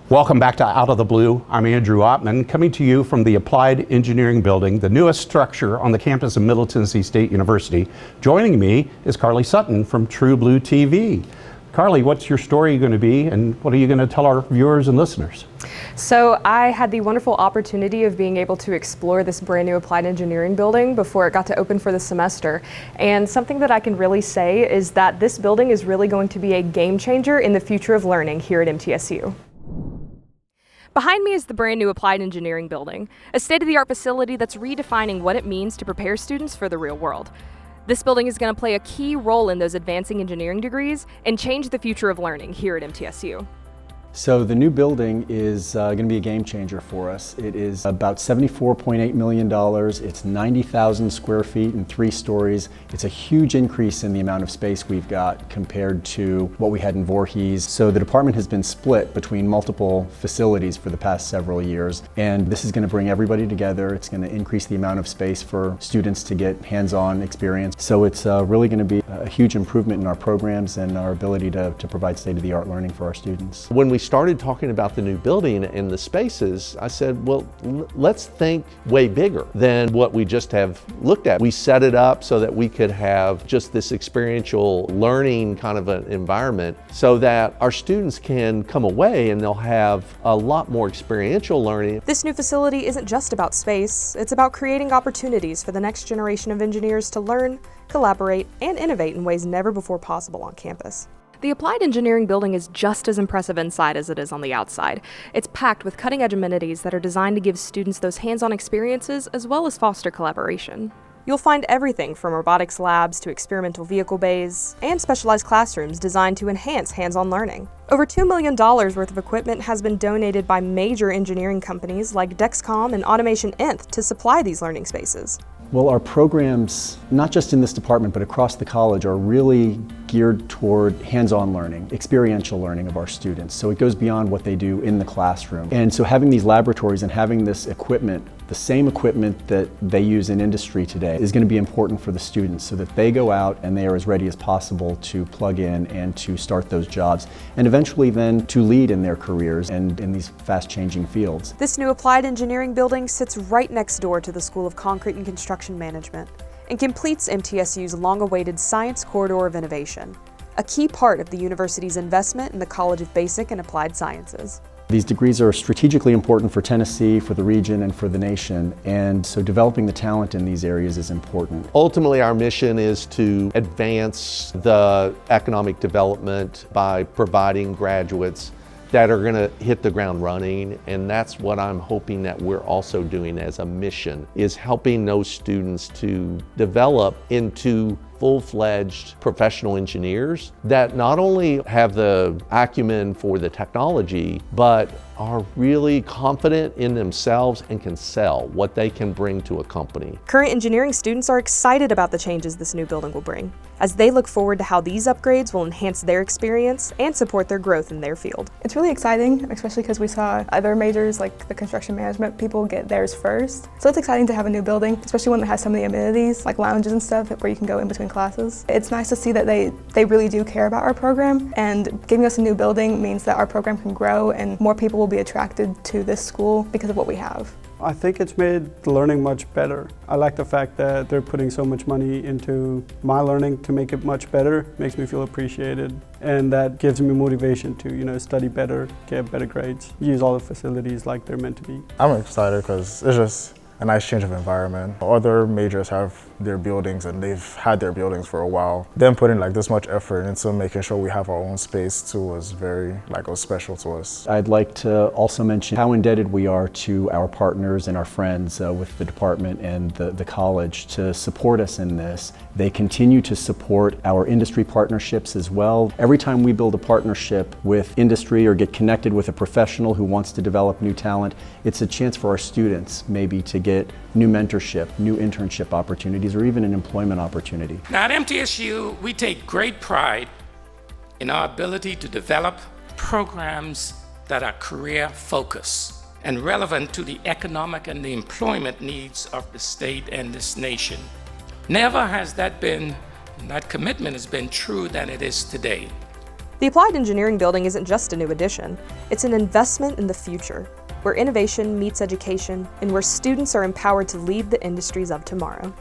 Welcome back to Out of the Blue. I'm Andrew Ottman, coming to you from the Applied Engineering Building, the newest structure on the campus of Middle Tennessee State University. Joining me is Carly Sutton from True Blue TV. Carly, what's your story going to be, and what are you going to tell our viewers and listeners? So I had the wonderful opportunity of being able to explore this brand new Applied Engineering building before it got to open for the semester. And something that I can really say is that this building is really going to be a game changer in the future of learning here at MTSU. Behind me is the brand new Applied Engineering building, a state-of-the-art facility that's redefining what it means to prepare students for the real world. This building is going to play a key role in those advancing engineering degrees and change the future of learning here at MTSU. So the new building is going to be a game changer for us. It is about $74.8 million. It's 90,000 square feet and 3 stories. It's a huge increase in the amount of space we've got compared to what we had in Voorhees. So the department has been split between multiple facilities for the past several years, and this is going to bring everybody together. It's going to increase the amount of space for students to get hands-on experience. So it's really going to be a huge improvement in our programs and our ability to provide state-of-the-art learning for our students. When we started talking about the new building and the spaces, I said, well, let's think way bigger than what we just have looked at. We set it up so that we could have just this experiential learning kind of an environment so that our students can come away and they'll have a lot more experiential learning. This new facility isn't just about space, it's about creating opportunities for the next generation of engineers to learn, collaborate, and innovate in ways never before possible on campus. The Applied Engineering building is just as impressive inside as it is on the outside. It's packed with cutting-edge amenities that are designed to give students those hands-on experiences as well as foster collaboration. You'll find everything from robotics labs to experimental vehicle bays and specialized classrooms designed to enhance hands-on learning. Over $2 million worth of equipment has been donated by major engineering companies like Dexcom and Automation Nth to supply these learning spaces. Well, our programs, not just in this department, but across the college, are really geared toward hands-on learning, experiential learning of our students. So it goes beyond what they do in the classroom. And so having these laboratories and having this equipment, the same equipment that they use in industry today, is going to be important for the students so that they go out and they are as ready as possible to plug in and to start those jobs, and eventually then to lead in their careers and in these fast-changing fields. This new Applied Engineering building sits right next door to the School of Concrete and Construction Management and completes MTSU's long-awaited Science Corridor of Innovation, a key part of the university's investment in the College of Basic and Applied Sciences. These degrees are strategically important for Tennessee, for the region, and for the nation, and so developing the talent in these areas is important. Ultimately, our mission is to advance the economic development by providing graduates that are going to hit the ground running, and that's what I'm hoping that we're also doing as a mission, is helping those students to develop into full-fledged professional engineers that not only have the acumen for the technology, but are really confident in themselves and can sell what they can bring to a company. Current engineering students are excited about the changes this new building will bring, as they look forward to how these upgrades will enhance their experience and support their growth in their field. It's really exciting, especially because we saw other majors like the construction management people get theirs first. So it's exciting to have a new building, especially one that has some of the amenities like lounges and stuff where you can go in between classes. It's nice to see that they really do care about our program, and giving us a new building means that our program can grow and more people will be attracted to this school because of what we have. I think it's made the learning much better. I like the fact that they're putting so much money into my learning to make it much better. Makes me feel appreciated, and that gives me motivation to, study better, get better grades, use all the facilities like they're meant to be. I'm excited because it's just a nice change of environment. Other majors have their buildings and they've had their buildings for a while. Them putting this much effort into making sure we have our own space too was very was special to us. I'd like to also mention how indebted we are to our partners and our friends with the department and the college to support us in this. They continue to support our industry partnerships as well. Every time we build a partnership with industry or get connected with a professional who wants to develop new talent, it's a chance for our students maybe to get new mentorship, new internship opportunities, or even an employment opportunity. Now at MTSU, we take great pride in our ability to develop programs that are career focused and relevant to the economic and the employment needs of the state and this nation. Never has that commitment has been true than it is today. The Applied Engineering Building isn't just a new addition, it's an investment in the future, where innovation meets education and where students are empowered to lead the industries of tomorrow.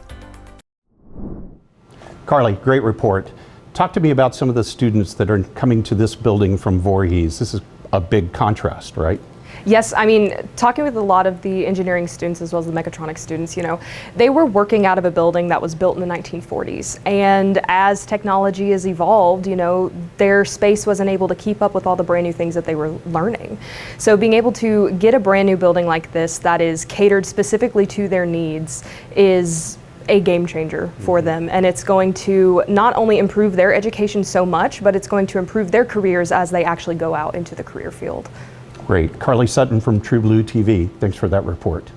Carly, great report. Talk to me about some of the students that are coming to this building from Voorhees. This is a big contrast, right? Yes, I mean, talking with a lot of the engineering students as well as the mechatronics students, they were working out of a building that was built in the 1940s. And as technology has evolved, their space wasn't able to keep up with all the brand new things that they were learning. So being able to get a brand new building like this that is catered specifically to their needs is a game changer for them, and it's going to not only improve their education so much, but it's going to improve their careers as they actually go out into the career field. Great. Carly Sutton from True Blue TV. Thanks for that report.